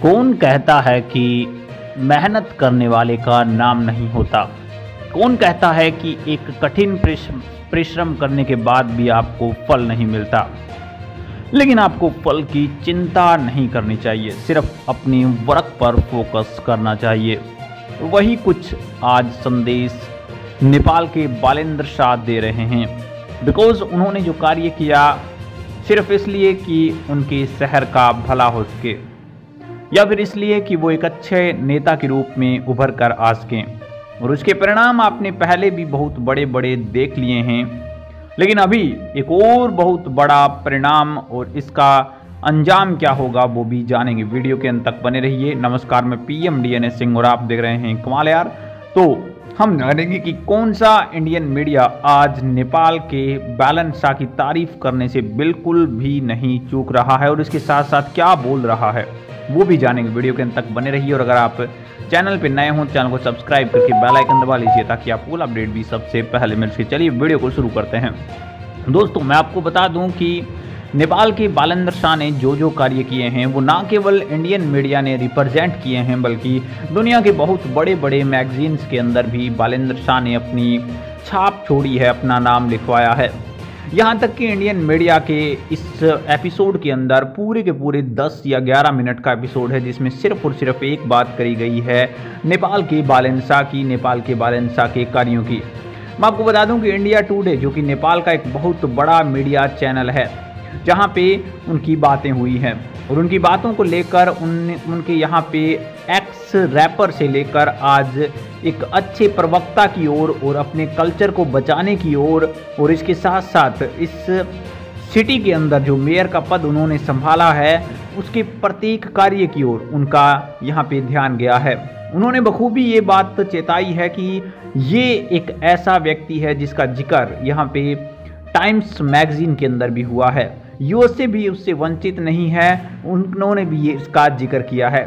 कौन कहता है कि मेहनत करने वाले का नाम नहीं होता? कौन कहता है कि एक कठिन परिश्रम करने के बाद भी आपको फल नहीं मिलता? लेकिन आपको फल की चिंता नहीं करनी चाहिए, सिर्फ अपनी वर्क पर फोकस करना चाहिए। वही कुछ आज संदेश नेपाल के बालेंद्र शाह दे रहे हैं। बिकॉज उन्होंने जो कार्य किया सिर्फ इसलिए कि उनके शहर का भला हो सके, या फिर इसलिए कि वो एक अच्छे नेता के रूप में उभर कर आ सकें। और उसके परिणाम आपने पहले भी बहुत बड़े बड़े देख लिए हैं, लेकिन अभी एक और बहुत बड़ा परिणाम और इसका अंजाम क्या होगा वो भी जानेंगे। वीडियो के अंत तक बने रहिए। नमस्कार, मैं पीएम डीएनएस सिंह और आप देख रहे हैं कमाल यार। तो हम जानेंगे कि कौन सा इंडियन मीडिया आज नेपाल के बालेंद्र शाह की तारीफ करने से बिल्कुल भी नहीं चूक रहा है और इसके साथ साथ क्या बोल रहा है वो भी जानेंगे। वीडियो के अंत तक बने रहिए और अगर आप चैनल पे नए हों तो चैनल को सब्सक्राइब करके बेल आइकन दबा लीजिए ताकि आपको फुल अपडेट भी सबसे पहले मिल सके। चलिए वीडियो को शुरू करते हैं। दोस्तों, मैं आपको बता दूं कि नेपाल के बालेंद्र शाह ने जो कार्य किए हैं वो ना केवल इंडियन मीडिया ने रिप्रेजेंट किए हैं, बल्कि दुनिया के बहुत बड़े बड़े मैगजीन्स के अंदर भी बालेंद्र शाह ने अपनी छाप छोड़ी है, अपना नाम लिखवाया है। यहाँ तक कि इंडियन मीडिया के इस एपिसोड के अंदर पूरे के पूरे 10 या 11 मिनट का एपिसोड है जिसमें सिर्फ और सिर्फ एक बात करी गई है नेपाल के बालेंद्र शाह की, नेपाल के बालेंद्र शाह के कार्यों की। मैं आपको बता दूं कि इंडिया टुडे, जो कि नेपाल का एक बहुत बड़ा मीडिया चैनल है, जहाँ पे उनकी बातें हुई हैं और उनकी बातों को लेकर उनके यहाँ पे एक्स रैपर से लेकर आज एक अच्छे प्रवक्ता की ओर और अपने कल्चर को बचाने की ओर और इसके साथ साथ इस सिटी के अंदर जो मेयर का पद उन्होंने संभाला है उसके प्रत्येक कार्य की ओर उनका यहाँ पे ध्यान गया है। उन्होंने बखूबी ये बात चेताई है कि ये एक ऐसा व्यक्ति है जिसका जिक्र यहाँ पे टाइम्स मैगजीन के अंदर भी हुआ है। यूएसए भी उससे वंचित नहीं है, उन्होंने भी ये इसका जिक्र किया है।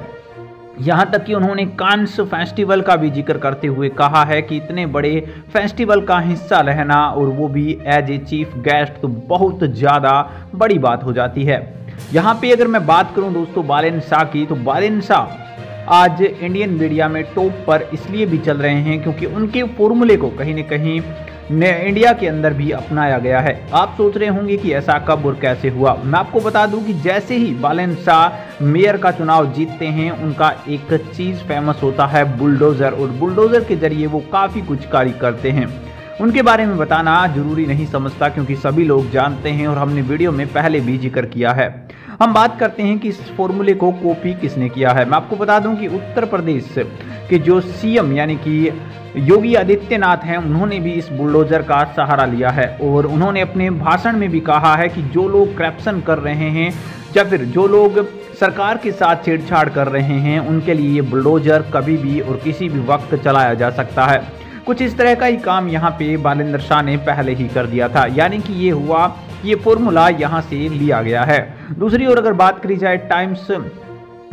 यहाँ तक कि उन्होंने कांस फेस्टिवल का भी जिक्र करते हुए कहा है कि इतने बड़े फेस्टिवल का हिस्सा रहना और वो भी एज ए चीफ गेस्ट तो बहुत ज़्यादा बड़ी बात हो जाती है। यहाँ पे अगर मैं बात करूँ दोस्तों बालेंद्र शाह की, तो बालेंद्र शाह आज इंडियन मीडिया में टॉप पर इसलिए भी चल रहे हैं क्योंकि उनके फॉर्मूले को कहीं न कहीं इंडिया के अंदर भी अपनाया गया है। आप सोच रहे होंगे कि ऐसा कब और कैसे हुआ। मैं आपको बता दूं कि जैसे ही बालेंद्र शाह मेयर का चुनाव जीतते हैं, उनका एक चीज़ फेमस होता है बुलडोज़र, और बुलडोज़र के जरिए वो काफ़ी कुछ कार्य करते हैं। उनके बारे में बताना जरूरी नहीं समझता क्योंकि सभी लोग जानते हैं और हमने वीडियो में पहले भी जिक्र किया है। हम बात करते हैं कि इस फॉर्मूले को कॉपी किसने किया है। मैं आपको बता दूं कि उत्तर प्रदेश के जो सीएम यानी कि योगी आदित्यनाथ हैं, उन्होंने भी इस बुलडोजर का सहारा लिया है और उन्होंने अपने भाषण में भी कहा है कि जो लोग करप्शन कर रहे हैं या फिर जो लोग सरकार के साथ छेड़छाड़ कर रहे हैं उनके लिए ये बुलडोजर कभी भी और किसी भी वक्त चलाया जा सकता है। कुछ इस तरह का ही काम यहाँ पे बालेंद्र शाह ने पहले ही कर दिया था, यानी कि ये हुआ, ये फॉर्मूला यहाँ से लिया गया है। दूसरी ओर अगर बात करी जाए टाइम्स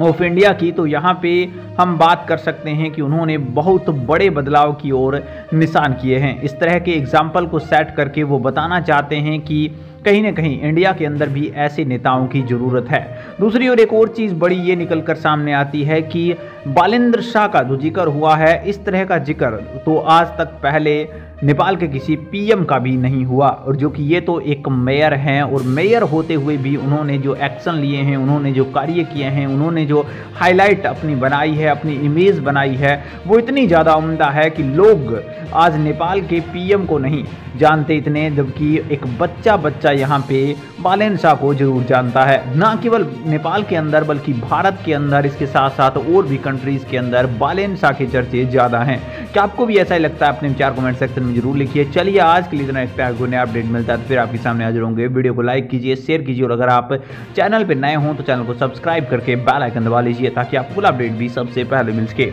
ऑफ इंडिया की, तो यहाँ पे हम बात कर सकते हैं कि उन्होंने बहुत बड़े बदलाव की ओर निशान किए हैं। इस तरह के एग्जाम्पल को सेट करके वो बताना चाहते हैं कि कहीं ना कहीं इंडिया के अंदर भी ऐसे नेताओं की ज़रूरत है। दूसरी ओर एक और चीज़ बड़ी ये निकल कर सामने आती है कि बालेंद्र शाह का जो जिक्र हुआ है, इस तरह का जिक्र तो आज तक पहले नेपाल के किसी पीएम का भी नहीं हुआ, और जो कि ये तो एक मेयर हैं और मेयर होते हुए भी उन्होंने जो एक्शन लिए हैं, उन्होंने जो कार्य किए हैं, उन्होंने जो हाईलाइट अपनी बनाई है, अपनी इमेज बनाई है, वो इतनी ज़्यादा उम्दा है कि लोग आज नेपाल के पीएम को नहीं जानते इतने, जबकि एक बच्चा यहाँ पे बालेंद्र शाह को जरूर जानता है। ना केवल नेपाल के अंदर बल्कि भारत के अंदर, इसके साथ साथ और भी कंट्रीज के अंदर बालेंद्र शाह के चर्चे ज़्यादा हैं। क्या आपको भी ऐसा ही लगता है? अपने विचार कमेंट सेक्शन में जरूर लिखिए। चलिए आज के लिए इतना, नया अपडेट मिलता है तो फिर आपके सामने हाजिर होंगे। वीडियो को लाइक कीजिए, शेयर कीजिए और अगर आप चैनल पर नए हों तो चैनल को सब्सक्राइब करके बेल आइकन दबा लीजिए ताकि आप फुल अपडेट भी सबसे पहले मिल सके।